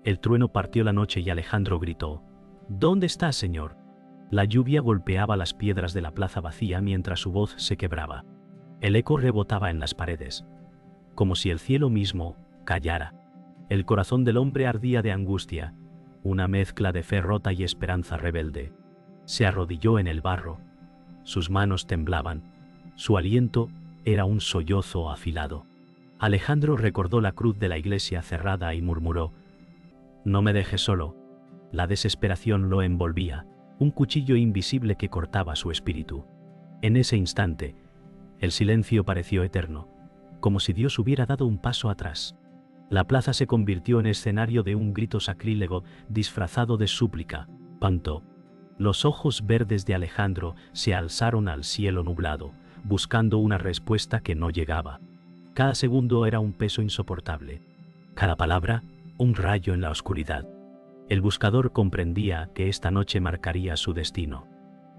El trueno partió la noche y Alejandro gritó: «¿Dónde está, señor?». La lluvia golpeaba las piedras de la plaza vacía mientras su voz se quebraba. El eco rebotaba en las paredes, como si el cielo mismo callara. El corazón del hombre ardía de angustia, una mezcla de fe rota y esperanza rebelde. Se arrodilló en el barro. Sus manos temblaban. Su aliento era un sollozo afilado. Alejandro recordó la cruz de la iglesia cerrada y murmuró: «No me dejes solo». La desesperación lo envolvía, un cuchillo invisible que cortaba su espíritu. En ese instante, el silencio pareció eterno, como si Dios hubiera dado un paso atrás. La plaza se convirtió en escenario de un grito sacrílego disfrazado de súplica. Pantó. Los ojos verdes de Alejandro se alzaron al cielo nublado, buscando una respuesta que no llegaba. Cada segundo era un peso insoportable. Cada palabra, un rayo en la oscuridad. El buscador comprendía que esta noche marcaría su destino.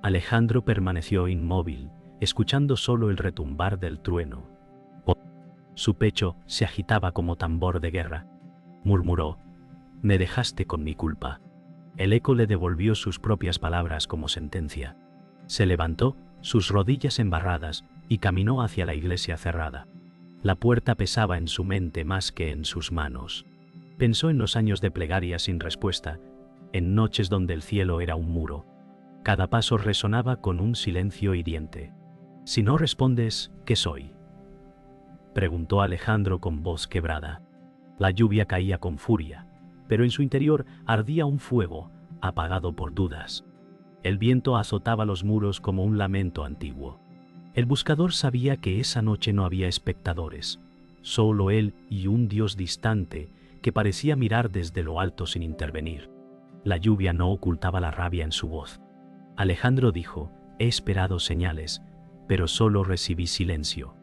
Alejandro permaneció inmóvil, escuchando solo el retumbar del trueno. Su pecho se agitaba como tambor de guerra. Murmuró: «Me dejaste con mi culpa». El eco le devolvió sus propias palabras como sentencia. Se levantó, sus rodillas embarradas, y caminó hacia la iglesia cerrada. La puerta pesaba en su mente más que en sus manos. Pensó en los años de plegaria sin respuesta, en noches donde el cielo era un muro. Cada paso resonaba con un silencio hiriente. «Si no respondes, ¿qué soy?», preguntó Alejandro con voz quebrada. La lluvia caía con furia, pero en su interior ardía un fuego, apagado por dudas. El viento azotaba los muros como un lamento antiguo. El buscador sabía que esa noche no había espectadores, solo él y un Dios distante que parecía mirar desde lo alto sin intervenir. La lluvia no ocultaba la rabia en su voz. Alejandro dijo: «He esperado señales, pero solo recibí silencio».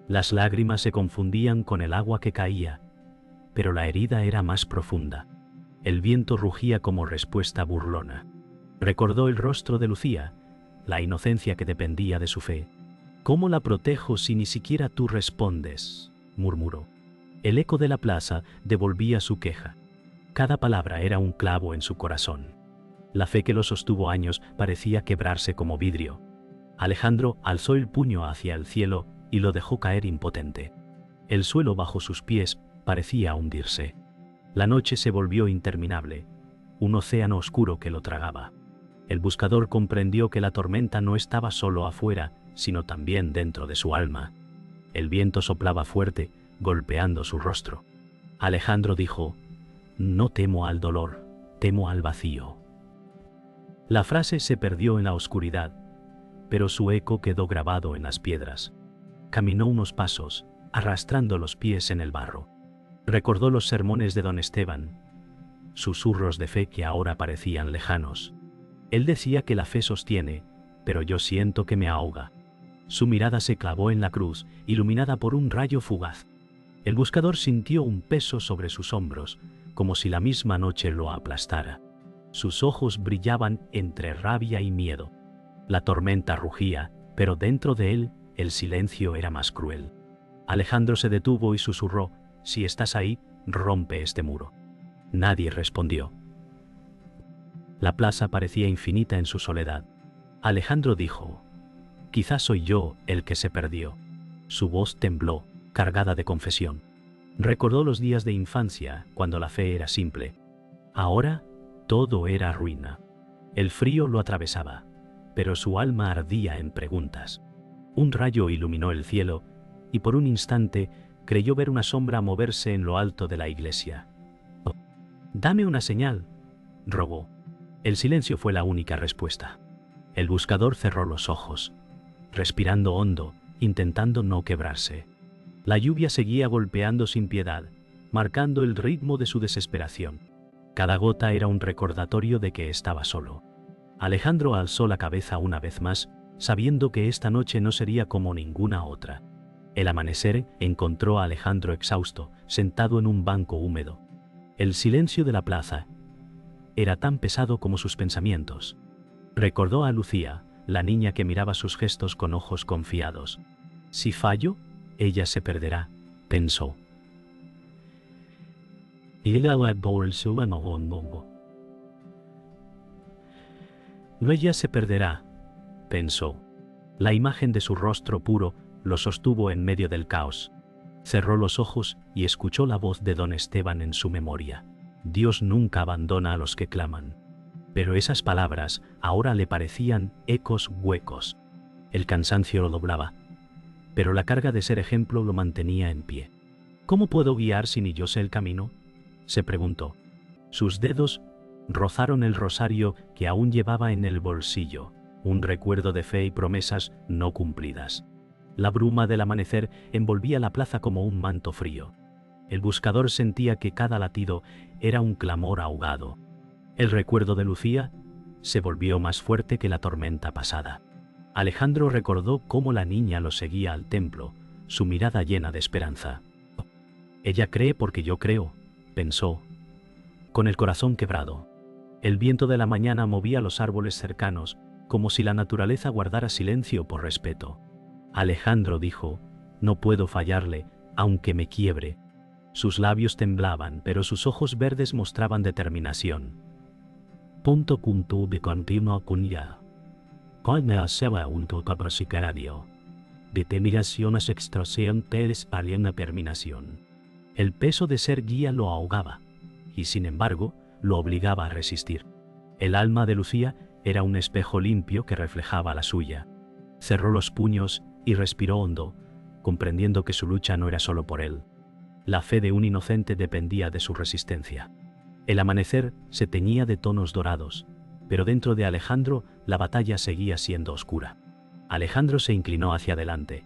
Las lágrimas se confundían con el agua que caía, pero la herida era más profunda. El viento rugía como respuesta burlona. Recordó el rostro de Lucía, la inocencia que dependía de su fe. «¿Cómo la protejo si ni siquiera tú respondes?», murmuró. El eco de la plaza devolvía su queja. Cada palabra era un clavo en su corazón. La fe que lo sostuvo años parecía quebrarse como vidrio. Alejandro alzó el puño hacia el cielo y lo dejó caer impotente. El suelo bajo sus pies parecía hundirse. La noche se volvió interminable, un océano oscuro que lo tragaba. El buscador comprendió que la tormenta no estaba solo afuera, sino también dentro de su alma. El viento soplaba fuerte, golpeando su rostro. Alejandro dijo: «No temo al dolor, temo al vacío». La frase se perdió en la oscuridad, pero su eco quedó grabado en las piedras. Caminó unos pasos, arrastrando los pies en el barro. Recordó los sermones de don Esteban, susurros de fe que ahora parecían lejanos. Él decía que la fe sostiene, pero yo siento que me ahoga. Su mirada se clavó en la cruz, iluminada por un rayo fugaz. El buscador sintió un peso sobre sus hombros, como si la misma noche lo aplastara. Sus ojos brillaban entre rabia y miedo. La tormenta rugía, pero dentro de él el silencio era más cruel. Alejandro se detuvo y susurró: «Si estás ahí, rompe este muro». Nadie respondió. La plaza parecía infinita en su soledad. Alejandro dijo: «Quizás soy yo el que se perdió». Su voz tembló, cargada de confesión. Recordó los días de infancia, cuando la fe era simple. Ahora, todo era ruina. El frío lo atravesaba, pero su alma ardía en preguntas. Un rayo iluminó el cielo, y por un instante creyó ver una sombra moverse en lo alto de la iglesia. «Dame una señal», rogó. El silencio fue la única respuesta. El buscador cerró los ojos, respirando hondo, intentando no quebrarse. La lluvia seguía golpeando sin piedad, marcando el ritmo de su desesperación. Cada gota era un recordatorio de que estaba solo. Alejandro alzó la cabeza una vez más, sabiendo que esta noche no sería como ninguna otra. El amanecer encontró a Alejandro exhausto, sentado en un banco húmedo. El silencio de la plaza era tan pesado como sus pensamientos. Recordó a Lucía, la niña que miraba sus gestos con ojos confiados. «Si fallo, ella se perderá», pensó. Ella se perderá, pensó. La imagen de su rostro puro lo sostuvo en medio del caos. Cerró los ojos y escuchó la voz de don Esteban en su memoria. Dios nunca abandona a los que claman. Pero esas palabras ahora le parecían ecos huecos. El cansancio lo doblaba, pero la carga de ser ejemplo lo mantenía en pie. ¿Cómo puedo guiar si ni yo sé el camino?, se preguntó. Sus dedos rozaron el rosario que aún llevaba en el bolsillo, un recuerdo de fe y promesas no cumplidas. La bruma del amanecer envolvía la plaza como un manto frío. El buscador sentía que cada latido era un clamor ahogado. El recuerdo de Lucía se volvió más fuerte que la tormenta pasada. Alejandro recordó cómo la niña lo seguía al templo, su mirada llena de esperanza. Ella cree porque yo creo, pensó, con el corazón quebrado. El viento de la mañana movía los árboles cercanos, como si la naturaleza guardara silencio por respeto. Alejandro dijo, no puedo fallarle, aunque me quiebre. Sus labios temblaban, pero sus ojos verdes mostraban determinación. De continuo cunya. Con haceba un capacitario. Determinaciones extrascendentes para una terminación. El peso de ser guía lo ahogaba, y sin embargo, lo obligaba a resistir. El alma de Lucía era un espejo limpio que reflejaba la suya. Cerró los puños y respiró hondo, comprendiendo que su lucha no era solo por él. La fe de un inocente dependía de su resistencia. El amanecer se teñía de tonos dorados, pero dentro de Alejandro la batalla seguía siendo oscura. Alejandro se inclinó hacia adelante,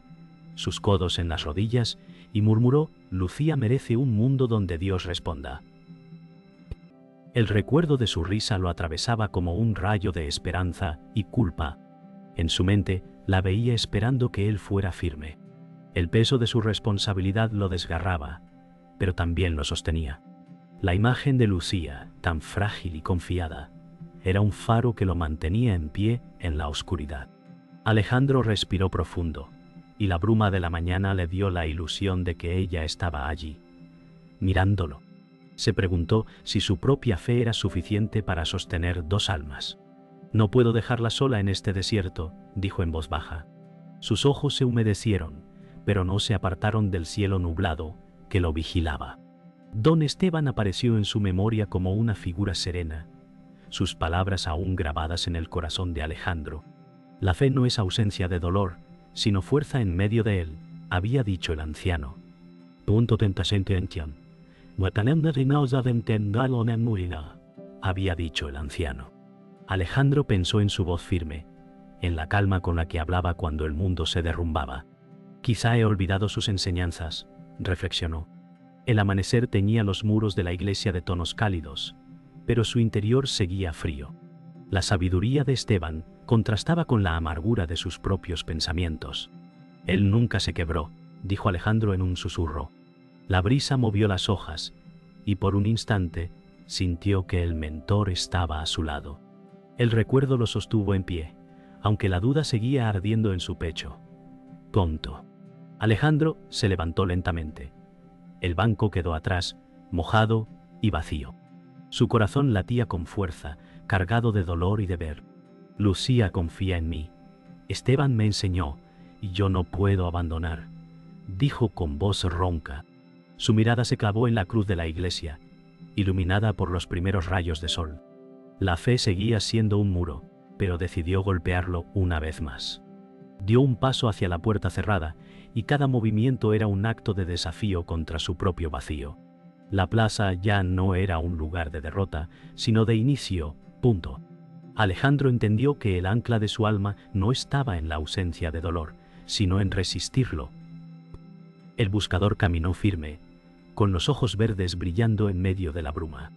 sus codos en las rodillas, y murmuró, Lucía merece un mundo donde Dios responda. El recuerdo de su risa lo atravesaba como un rayo de esperanza y culpa. En su mente la veía esperando que él fuera firme. El peso de su responsabilidad lo desgarraba, pero también lo sostenía. La imagen de Lucía, tan frágil y confiada, era un faro que lo mantenía en pie en la oscuridad. Alejandro respiró profundo, y la bruma de la mañana le dio la ilusión de que ella estaba allí, mirándolo. Se preguntó si su propia fe era suficiente para sostener dos almas. No puedo dejarla sola en este desierto, dijo en voz baja. Sus ojos se humedecieron, pero no se apartaron del cielo nublado que lo vigilaba. Don Esteban apareció en su memoria como una figura serena, sus palabras aún grabadas en el corazón de Alejandro. La fe no es ausencia de dolor, sino fuerza en medio de él, había dicho el anciano. Había dicho el anciano. Alejandro pensó en su voz firme, en la calma con la que hablaba cuando el mundo se derrumbaba. Quizá he olvidado sus enseñanzas, reflexionó. El amanecer teñía los muros de la iglesia de tonos cálidos, pero su interior seguía frío. La sabiduría de Esteban contrastaba con la amargura de sus propios pensamientos. Él nunca se quebró, dijo Alejandro en un susurro. La brisa movió las hojas, y por un instante sintió que el mentor estaba a su lado. El recuerdo lo sostuvo en pie, aunque la duda seguía ardiendo en su pecho. Tonto. Alejandro se levantó lentamente. El banco quedó atrás, mojado y vacío. Su corazón latía con fuerza, cargado de dolor y deber. Lucía confía en mí. Esteban me enseñó, y yo no puedo abandonar, dijo con voz ronca. Su mirada se clavó en la cruz de la iglesia, iluminada por los primeros rayos de sol. La fe seguía siendo un muro, pero decidió golpearlo una vez más. Dio un paso hacia la puerta cerrada, y cada movimiento era un acto de desafío contra su propio vacío. La plaza ya no era un lugar de derrota, sino de inicio, punto. Alejandro entendió que el ancla de su alma no estaba en la ausencia de dolor, sino en resistirlo. El buscador caminó firme, con los ojos verdes brillando en medio de la bruma.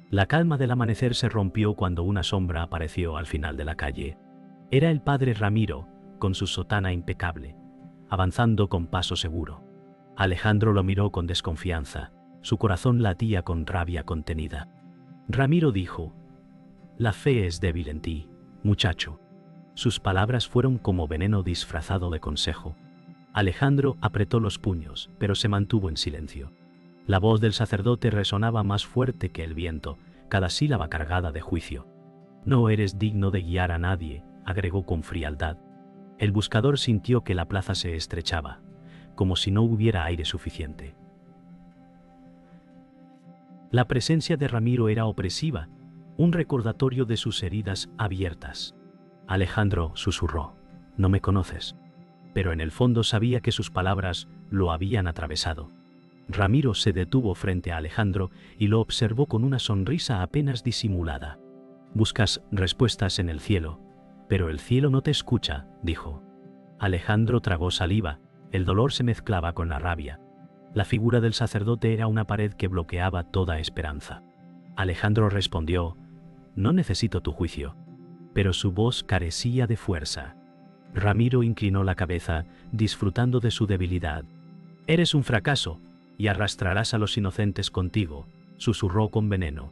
La calma del amanecer se rompió cuando una sombra apareció al final de la calle. Era el padre Ramiro, con su sotana impecable, avanzando con paso seguro. Alejandro lo miró con desconfianza, su corazón latía con rabia contenida. Ramiro dijo, «La fe es débil en ti, muchacho». Sus palabras fueron como veneno disfrazado de consejo. Alejandro apretó los puños, pero se mantuvo en silencio. La voz del sacerdote resonaba más fuerte que el viento, cada sílaba cargada de juicio. No eres digno de guiar a nadie, agregó con frialdad. El buscador sintió que la plaza se estrechaba, como si no hubiera aire suficiente. La presencia de Ramiro era opresiva, un recordatorio de sus heridas abiertas. Alejandro susurró, «No me conoces», pero en el fondo sabía que sus palabras lo habían atravesado. Ramiro se detuvo frente a Alejandro y lo observó con una sonrisa apenas disimulada. «Buscas respuestas en el cielo, pero el cielo no te escucha», dijo. Alejandro tragó saliva, el dolor se mezclaba con la rabia. La figura del sacerdote era una pared que bloqueaba toda esperanza. Alejandro respondió, «No necesito tu juicio», pero su voz carecía de fuerza. Ramiro inclinó la cabeza, disfrutando de su debilidad. «Eres un fracaso, y arrastrarás a los inocentes contigo», susurró con veneno.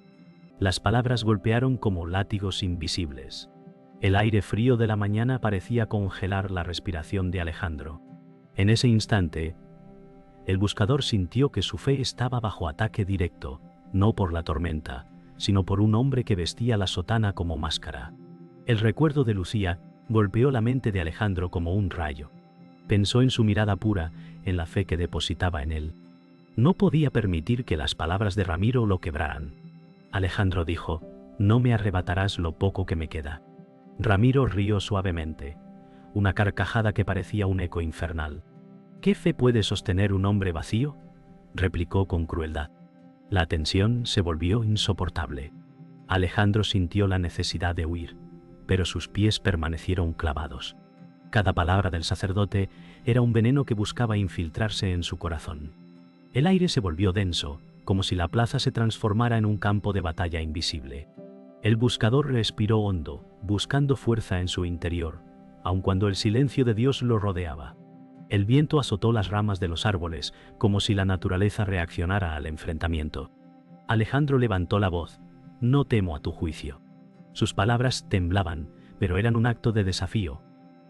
Las palabras golpearon como látigos invisibles. El aire frío de la mañana parecía congelar la respiración de Alejandro. En ese instante, el buscador sintió que su fe estaba bajo ataque directo, no por la tormenta, sino por un hombre que vestía la sotana como máscara. El recuerdo de Lucía golpeó la mente de Alejandro como un rayo. Pensó en su mirada pura, en la fe que depositaba en él. No podía permitir que las palabras de Ramiro lo quebraran. Alejandro dijo, «No me arrebatarás lo poco que me queda». Ramiro rió suavemente, una carcajada que parecía un eco infernal. «¿Qué fe puede sostener un hombre vacío?», replicó con crueldad. La tensión se volvió insoportable. Alejandro sintió la necesidad de huir, pero sus pies permanecieron clavados. Cada palabra del sacerdote era un veneno que buscaba infiltrarse en su corazón. El aire se volvió denso, como si la plaza se transformara en un campo de batalla invisible. El buscador respiró hondo, buscando fuerza en su interior, aun cuando el silencio de Dios lo rodeaba. El viento azotó las ramas de los árboles, como si la naturaleza reaccionara al enfrentamiento. Alejandro levantó la voz, «No temo a tu juicio». Sus palabras temblaban, pero eran un acto de desafío.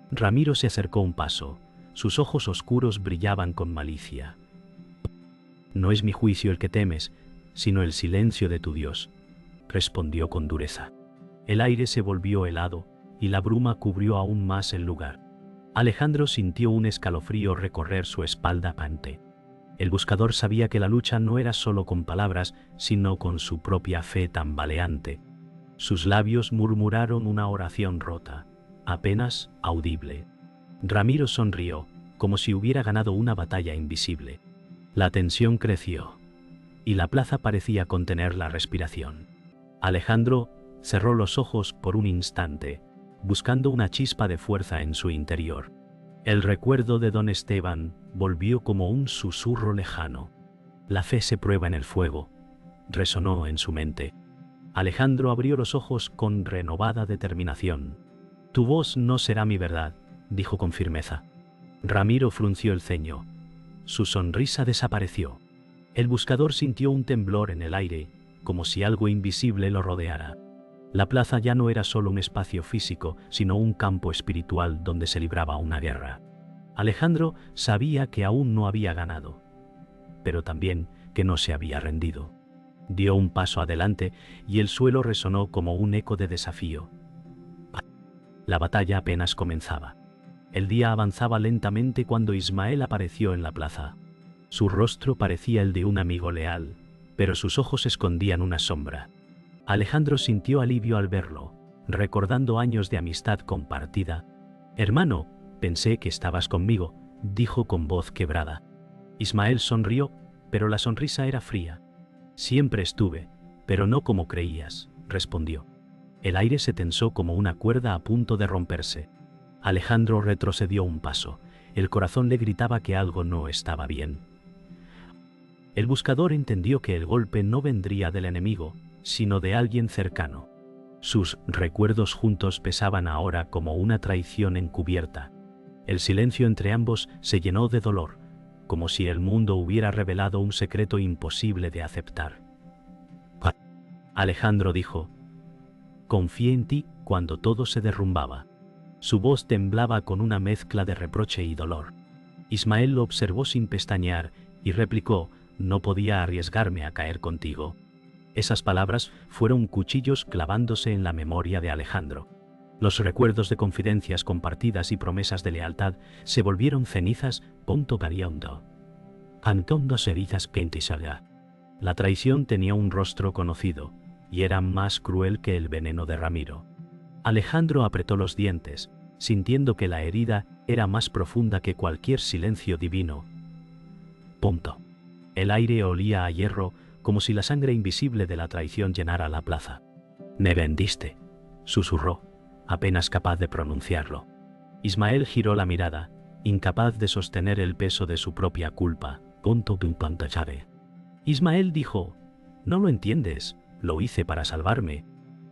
Ramiro se acercó un paso, sus ojos oscuros brillaban con malicia. «No es mi juicio el que temes, sino el silencio de tu Dios», respondió con dureza. El aire se volvió helado, y la bruma cubrió aún más el lugar. Alejandro sintió un escalofrío recorrer su espalda pante. El buscador sabía que la lucha no era solo con palabras, sino con su propia fe tambaleante. Sus labios murmuraron una oración rota, apenas audible. Ramiro sonrió, como si hubiera ganado una batalla invisible. La tensión creció, y la plaza parecía contener la respiración. Alejandro cerró los ojos por un instante, buscando una chispa de fuerza en su interior. El recuerdo de don Esteban volvió como un susurro lejano. «La fe se prueba en el fuego», resonó en su mente. Alejandro abrió los ojos con renovada determinación. «Tu voz no será mi verdad», dijo con firmeza. Ramiro frunció el ceño. Su sonrisa desapareció. El buscador sintió un temblor en el aire, como si algo invisible lo rodeara. La plaza ya no era solo un espacio físico, sino un campo espiritual donde se libraba una guerra. Alejandro sabía que aún no había ganado, pero también que no se había rendido. Dio un paso adelante y el suelo resonó como un eco de desafío. La batalla apenas comenzaba. El día avanzaba lentamente cuando Ismael apareció en la plaza. Su rostro parecía el de un amigo leal, pero sus ojos escondían una sombra. Alejandro sintió alivio al verlo, recordando años de amistad compartida. «Hermano, pensé que estabas conmigo», dijo con voz quebrada. Ismael sonrió, pero la sonrisa era fría. «Siempre estuve, pero no como creías», respondió. El aire se tensó como una cuerda a punto de romperse. Alejandro retrocedió un paso. El corazón le gritaba que algo no estaba bien. El buscador entendió que el golpe no vendría del enemigo, sino de alguien cercano. Sus recuerdos juntos pesaban ahora como una traición encubierta. El silencio entre ambos se llenó de dolor, como si el mundo hubiera revelado un secreto imposible de aceptar. Alejandro dijo, «Confié en ti cuando todo se derrumbaba». Su voz temblaba con una mezcla de reproche y dolor. Ismael lo observó sin pestañear y replicó, no podía arriesgarme a caer contigo. Esas palabras fueron cuchillos clavándose en la memoria de Alejandro. Los recuerdos de confidencias compartidas y promesas de lealtad se volvieron cenizas. Variando. Antondo cerizas quentisaga. La traición tenía un rostro conocido y era más cruel que el veneno de Ramiro. Alejandro apretó los dientes, sintiendo que la herida era más profunda que cualquier silencio divino. El aire olía a hierro, como si la sangre invisible de la traición llenara la plaza. «Me vendiste», susurró, apenas capaz de pronunciarlo. Ismael giró la mirada, incapaz de sostener el peso de su propia culpa. Ismael dijo: «No lo entiendes, lo hice para salvarme».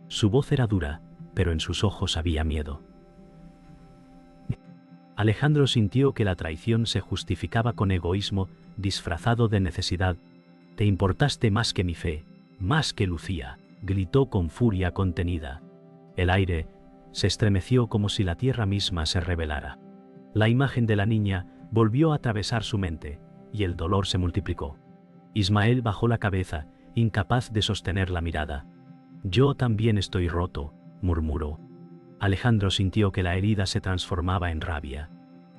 Su voz era dura, pero en sus ojos había miedo. Alejandro sintió que la traición se justificaba con egoísmo disfrazado de necesidad. «Te importaste más que mi fe, más que Lucía», gritó con furia contenida. El aire se estremeció como si la tierra misma se rebelara. La imagen de la niña volvió a atravesar su mente, y el dolor se multiplicó. Ismael bajó la cabeza, incapaz de sostener la mirada. «Yo también estoy roto», murmuró. Alejandro sintió que la herida se transformaba en rabia.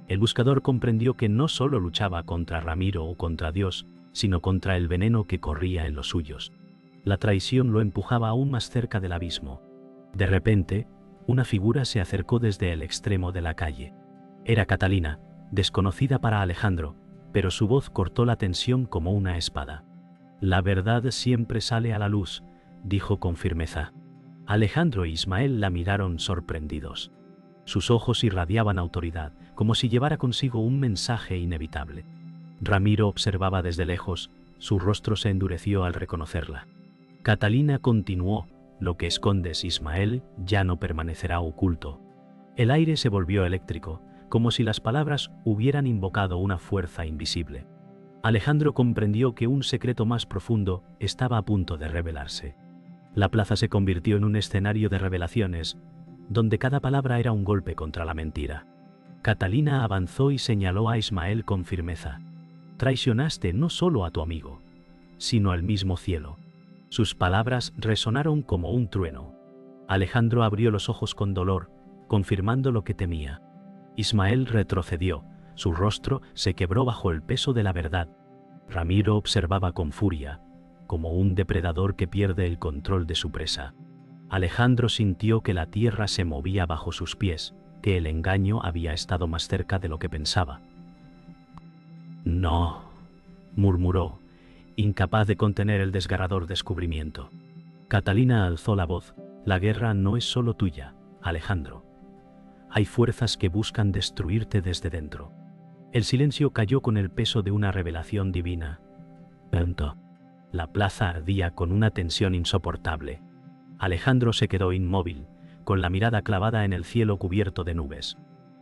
El buscador comprendió que no solo luchaba contra Ramiro o contra Dios, sino contra el veneno que corría en los suyos. La traición lo empujaba aún más cerca del abismo. De repente, una figura se acercó desde el extremo de la calle. Era Catalina, desconocida para Alejandro, pero su voz cortó la tensión como una espada. «La verdad siempre sale a la luz», dijo con firmeza. Alejandro e Ismael la miraron sorprendidos. Sus ojos irradiaban autoridad, como si llevara consigo un mensaje inevitable. Ramiro observaba desde lejos, su rostro se endureció al reconocerla. Catalina continuó: «Lo que escondes, Ismael, ya no permanecerá oculto». El aire se volvió eléctrico, como si las palabras hubieran invocado una fuerza invisible. Alejandro comprendió que un secreto más profundo estaba a punto de revelarse. La plaza se convirtió en un escenario de revelaciones, donde cada palabra era un golpe contra la mentira. Catalina avanzó y señaló a Ismael con firmeza. «Traicionaste no solo a tu amigo, sino al mismo cielo». Sus palabras resonaron como un trueno. Alejandro abrió los ojos con dolor, confirmando lo que temía. Ismael retrocedió, su rostro se quebró bajo el peso de la verdad. Ramiro observaba con furia, como un depredador que pierde el control de su presa. Alejandro sintió que la tierra se movía bajo sus pies, que el engaño había estado más cerca de lo que pensaba. «No», murmuró, incapaz de contener el desgarrador descubrimiento. Catalina alzó la voz: «La guerra no es solo tuya, Alejandro. Hay fuerzas que buscan destruirte desde dentro». El silencio cayó con el peso de una revelación divina. Pronto. La plaza ardía con una tensión insoportable. Alejandro se quedó inmóvil, con la mirada clavada en el cielo cubierto de nubes.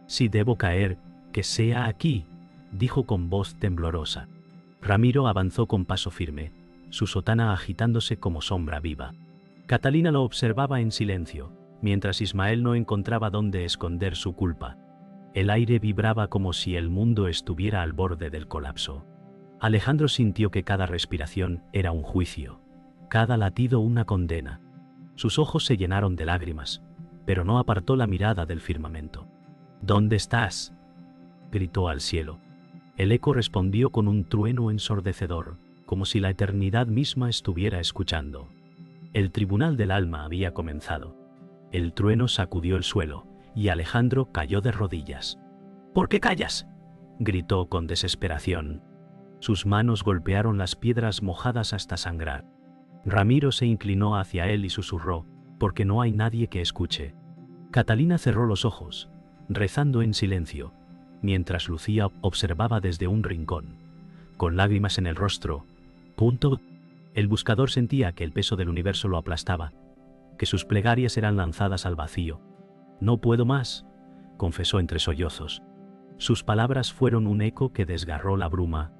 «Si debo caer, que sea aquí», dijo con voz temblorosa. Ramiro avanzó con paso firme, su sotana agitándose como sombra viva. Catalina lo observaba en silencio, mientras Ismael no encontraba dónde esconder su culpa. El aire vibraba como si el mundo estuviera al borde del colapso. Alejandro sintió que cada respiración era un juicio, cada latido una condena. Sus ojos se llenaron de lágrimas, pero no apartó la mirada del firmamento. «¿Dónde estás?», gritó al cielo. El eco respondió con un trueno ensordecedor, como si la eternidad misma estuviera escuchando. El tribunal del alma había comenzado. El trueno sacudió el suelo, y Alejandro cayó de rodillas. «¿Por qué callas?», gritó con desesperación. Sus manos golpearon las piedras mojadas hasta sangrar. Ramiro se inclinó hacia él y susurró: «Porque no hay nadie que escuche». Catalina cerró los ojos, rezando en silencio, mientras Lucía observaba desde un rincón, con lágrimas en el rostro. El buscador sentía que el peso del universo lo aplastaba, que sus plegarias eran lanzadas al vacío. «No puedo más», confesó entre sollozos. Sus palabras fueron un eco que desgarró la bruma.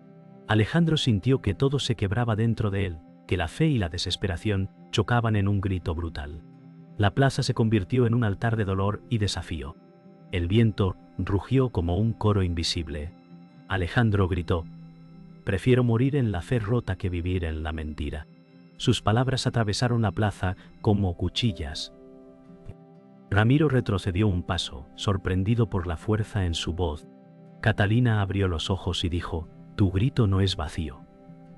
Alejandro sintió que todo se quebraba dentro de él, que la fe y la desesperación chocaban en un grito brutal. La plaza se convirtió en un altar de dolor y desafío. El viento rugió como un coro invisible. Alejandro gritó: Prefiero morir en la fe rota que vivir en la mentira. Sus palabras atravesaron la plaza como cuchillas. Ramiro retrocedió un paso, sorprendido por la fuerza en su voz. Catalina abrió los ojos y dijo: «Tu grito no es vacío.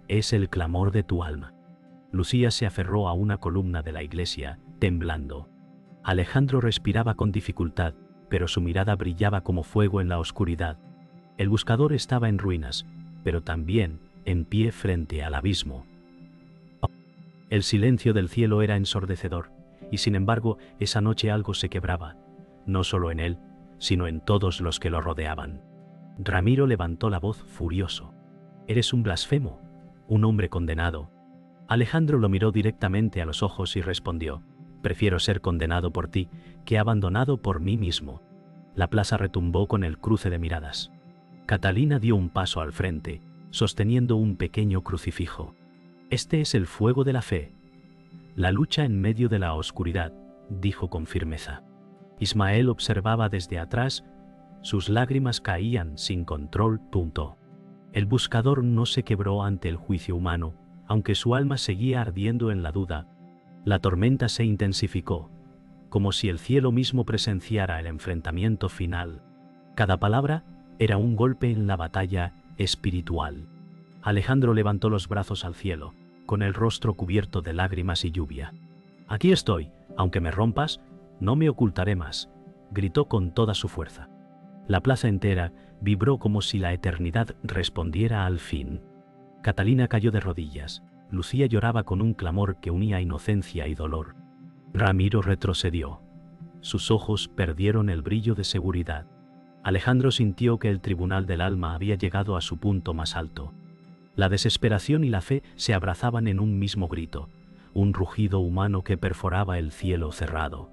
Es el clamor de tu alma». Lucía se aferró a una columna de la iglesia, temblando. Alejandro respiraba con dificultad, pero su mirada brillaba como fuego en la oscuridad. El buscador estaba en ruinas, pero también en pie frente al abismo. El silencio del cielo era ensordecedor, y sin embargo esa noche algo se quebraba, no solo en él, sino en todos los que lo rodeaban. Ramiro levantó la voz furioso. «Eres un blasfemo, un hombre condenado». Alejandro lo miró directamente a los ojos y respondió: «Prefiero ser condenado por ti que abandonado por mí mismo». La plaza retumbó con el cruce de miradas. Catalina dio un paso al frente, sosteniendo un pequeño crucifijo. «Este es el fuego de la fe, la lucha en medio de la oscuridad», dijo con firmeza. Ismael observaba desde atrás, sus lágrimas caían sin control. El buscador no se quebró ante el juicio humano, aunque su alma seguía ardiendo en la duda. La tormenta se intensificó, como si el cielo mismo presenciara el enfrentamiento final. Cada palabra era un golpe en la batalla espiritual. Alejandro levantó los brazos al cielo, con el rostro cubierto de lágrimas y lluvia. «Aquí estoy, aunque me rompas, no me ocultaré más», gritó con toda su fuerza. La plaza entera vibró como si la eternidad respondiera al fin. Catalina cayó de rodillas. Lucía lloraba con un clamor que unía inocencia y dolor. Ramiro retrocedió. Sus ojos perdieron el brillo de seguridad. Alejandro sintió que el tribunal del alma había llegado a su punto más alto. La desesperación y la fe se abrazaban en un mismo grito, un rugido humano que perforaba el cielo cerrado.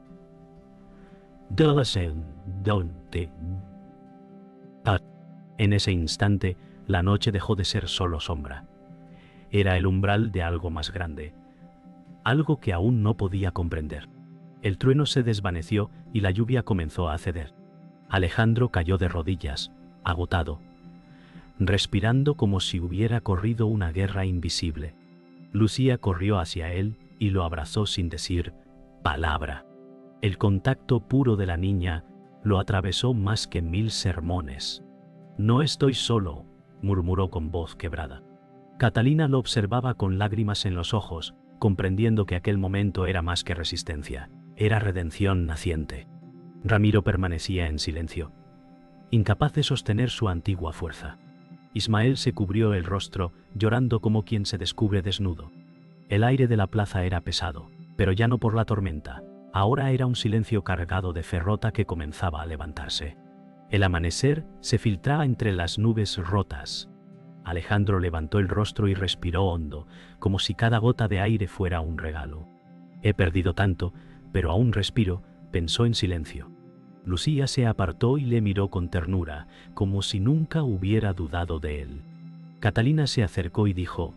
En ese instante, la noche dejó de ser solo sombra. Era el umbral de algo más grande, algo que aún no podía comprender. El trueno se desvaneció y la lluvia comenzó a ceder. Alejandro cayó de rodillas, agotado, respirando como si hubiera corrido una guerra invisible. Lucía corrió hacia él y lo abrazó sin decir palabra. El contacto puro de la niña lo atravesó más que 1000 sermones. «No estoy solo», murmuró con voz quebrada. Catalina lo observaba con lágrimas en los ojos, comprendiendo que aquel momento era más que resistencia, era redención naciente. Ramiro permanecía en silencio, incapaz de sostener su antigua fuerza. Ismael se cubrió el rostro, llorando como quien se descubre desnudo. El aire de la plaza era pesado, pero ya no por la tormenta. Ahora era un silencio cargado de fe rota que comenzaba a levantarse. El amanecer se filtraba entre las nubes rotas. Alejandro levantó el rostro y respiró hondo, como si cada gota de aire fuera un regalo. «He perdido tanto, pero aún respiro», pensó en silencio. Lucía se apartó y le miró con ternura, como si nunca hubiera dudado de él. Catalina se acercó y dijo: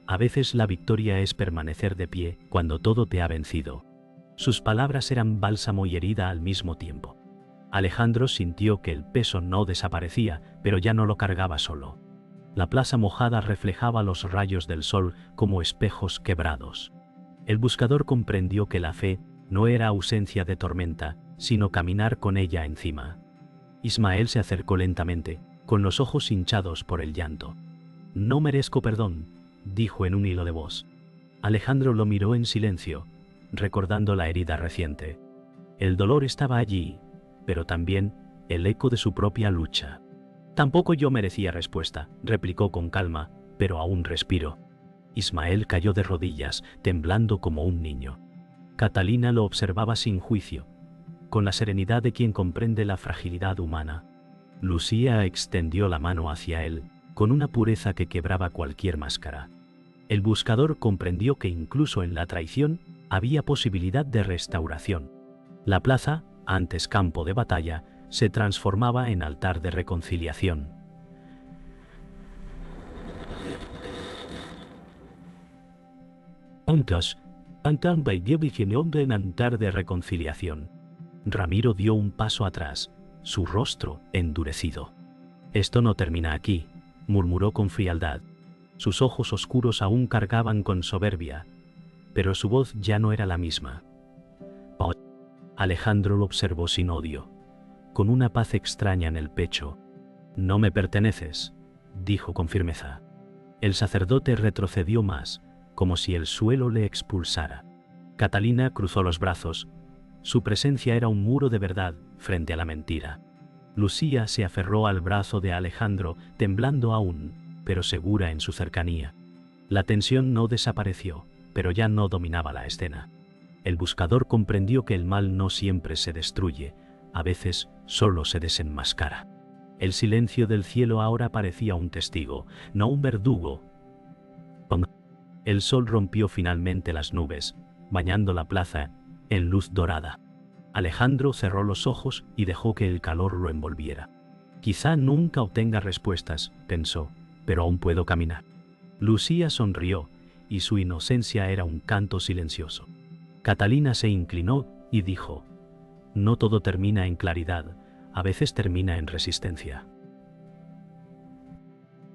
«A veces la victoria es permanecer de pie cuando todo te ha vencido». Sus palabras eran bálsamo y herida al mismo tiempo. Alejandro sintió que el peso no desaparecía, pero ya no lo cargaba solo. La plaza mojada reflejaba los rayos del sol como espejos quebrados. El buscador comprendió que la fe no era ausencia de tormenta, sino caminar con ella encima. Ismael se acercó lentamente, con los ojos hinchados por el llanto. «No merezco perdón», dijo en un hilo de voz. Alejandro lo miró en silencio, recordando la herida reciente. El dolor estaba allí, pero también el eco de su propia lucha. «Tampoco yo merecía respuesta», replicó con calma, «pero aún respiro». Ismael cayó de rodillas, temblando como un niño. Catalina lo observaba sin juicio, con la serenidad de quien comprende la fragilidad humana. Lucía extendió la mano hacia él, con una pureza que quebraba cualquier máscara. El buscador comprendió que incluso en la traición había posibilidad de restauración. La plaza, antes campo de batalla, se transformaba en altar de reconciliación. En altar de reconciliación. Ramiro dio un paso atrás, su rostro endurecido. «Esto no termina aquí», murmuró con frialdad. Sus ojos oscuros aún cargaban con soberbia, pero su voz ya no era la misma. Alejandro lo observó sin odio, con una paz extraña en el pecho. «No me perteneces», dijo con firmeza. El sacerdote retrocedió más, como si el suelo le expulsara. Catalina cruzó los brazos. Su presencia era un muro de verdad frente a la mentira. Lucía se aferró al brazo de Alejandro, temblando aún, pero segura en su cercanía. La tensión no desapareció, pero ya no dominaba la escena. El buscador comprendió que el mal no siempre se destruye, a veces solo se desenmascara. El silencio del cielo ahora parecía un testigo, no un verdugo. El sol rompió finalmente las nubes, bañando la plaza en luz dorada. Alejandro cerró los ojos y dejó que el calor lo envolviera. Quizá nunca obtenga respuestas, pensó, pero aún puedo caminar. Lucía sonrió, y su inocencia era un canto silencioso. Catalina se inclinó y dijo: «No todo termina en claridad, a veces termina en resistencia».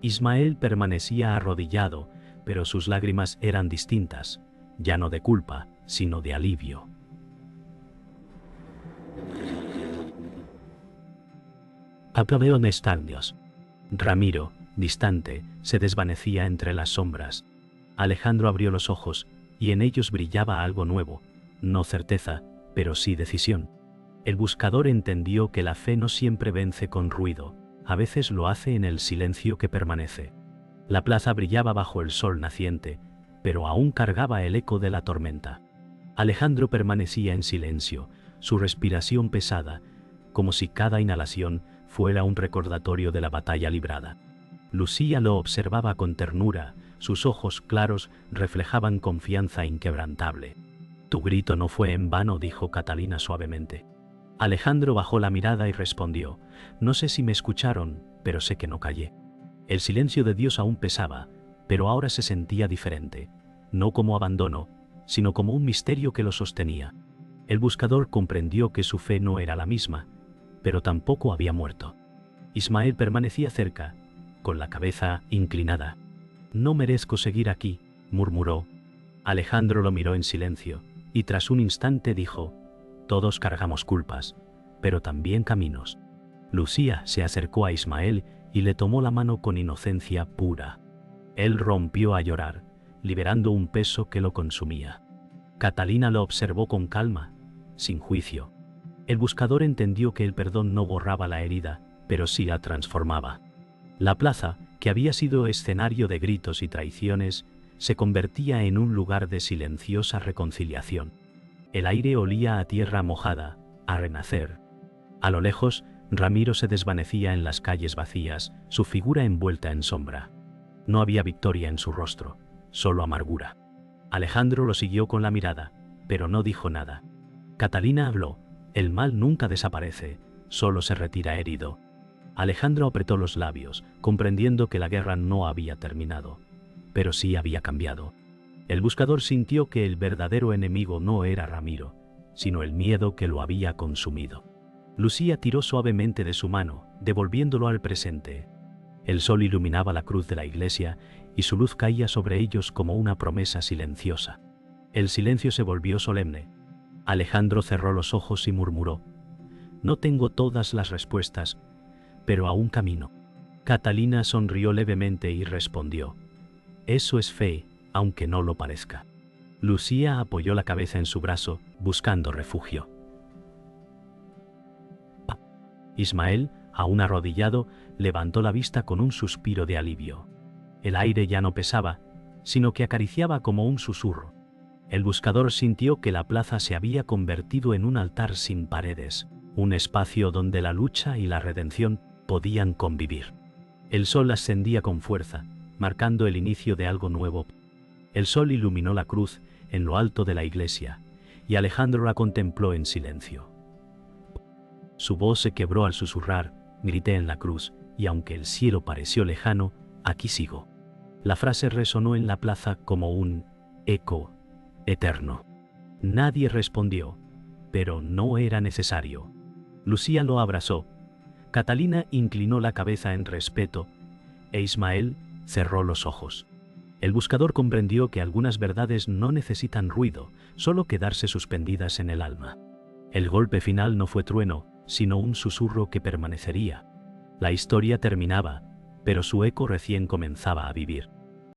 Ismael permanecía arrodillado, pero sus lágrimas eran distintas, ya no de culpa, sino de alivio. Aplaveo en estaños. Ramiro, distante, se desvanecía entre las sombras. Alejandro abrió los ojos, y en ellos brillaba algo nuevo, no certeza, pero sí decisión. El buscador entendió que la fe no siempre vence con ruido, a veces lo hace en el silencio que permanece. La plaza brillaba bajo el sol naciente, pero aún cargaba el eco de la tormenta. Alejandro permanecía en silencio, su respiración pesada, como si cada inhalación fuera un recordatorio de la batalla librada. Lucía lo observaba con ternura, sus ojos claros reflejaban confianza inquebrantable. «Tu grito no fue en vano», dijo Catalina suavemente. Alejandro bajó la mirada y respondió: «No sé si me escucharon, pero sé que no callé». El silencio de Dios aún pesaba, pero ahora se sentía diferente, no como abandono, sino como un misterio que lo sostenía. El buscador comprendió que su fe no era la misma, pero tampoco había muerto. Ismael permanecía cerca, con la cabeza inclinada. «No merezco seguir aquí», murmuró. Alejandro lo miró en silencio, y tras un instante dijo: «Todos cargamos culpas, pero también caminos». Lucía se acercó a Ismael y le tomó la mano con inocencia pura. Él rompió a llorar, liberando un peso que lo consumía. Catalina lo observó con calma, sin juicio. El buscador entendió que el perdón no borraba la herida, pero sí la transformaba. La plaza, que había sido escenario de gritos y traiciones, se convertía en un lugar de silenciosa reconciliación. El aire olía a tierra mojada, a renacer. A lo lejos, Ramiro se desvanecía en las calles vacías, su figura envuelta en sombra. No había victoria en su rostro, solo amargura. Alejandro lo siguió con la mirada, pero no dijo nada. Catalina habló: «El mal nunca desaparece, solo se retira herido». Alejandro apretó los labios, comprendiendo que la guerra no había terminado, pero sí había cambiado. El buscador sintió que el verdadero enemigo no era Ramiro, sino el miedo que lo había consumido. Lucía tiró suavemente de su mano, devolviéndolo al presente. El sol iluminaba la cruz de la iglesia y su luz caía sobre ellos como una promesa silenciosa. El silencio se volvió solemne. Alejandro cerró los ojos y murmuró: «No tengo todas las respuestas, pero aún camino». Catalina sonrió levemente y respondió: «Eso es fe, aunque no lo parezca». Lucía apoyó la cabeza en su brazo, buscando refugio. Ismael, aún arrodillado, levantó la vista con un suspiro de alivio. El aire ya no pesaba, sino que acariciaba como un susurro. El buscador sintió que la plaza se había convertido en un altar sin paredes, un espacio donde la lucha y la redención podían convivir. El sol ascendía con fuerza, marcando el inicio de algo nuevo. El sol iluminó la cruz en lo alto de la iglesia, y Alejandro la contempló en silencio. Su voz se quebró al susurrar: «Grité en la cruz, y aunque el cielo pareció lejano, aquí sigo». La frase resonó en la plaza como un eco eterno. Nadie respondió, pero no era necesario. Lucía lo abrazó. Catalina inclinó la cabeza en respeto, e Ismael Cerró los ojos. El buscador comprendió que algunas verdades no necesitan ruido, solo quedarse suspendidas en el alma. El golpe final no fue trueno, sino un susurro que permanecería. La historia terminaba, pero su eco recién comenzaba a vivir.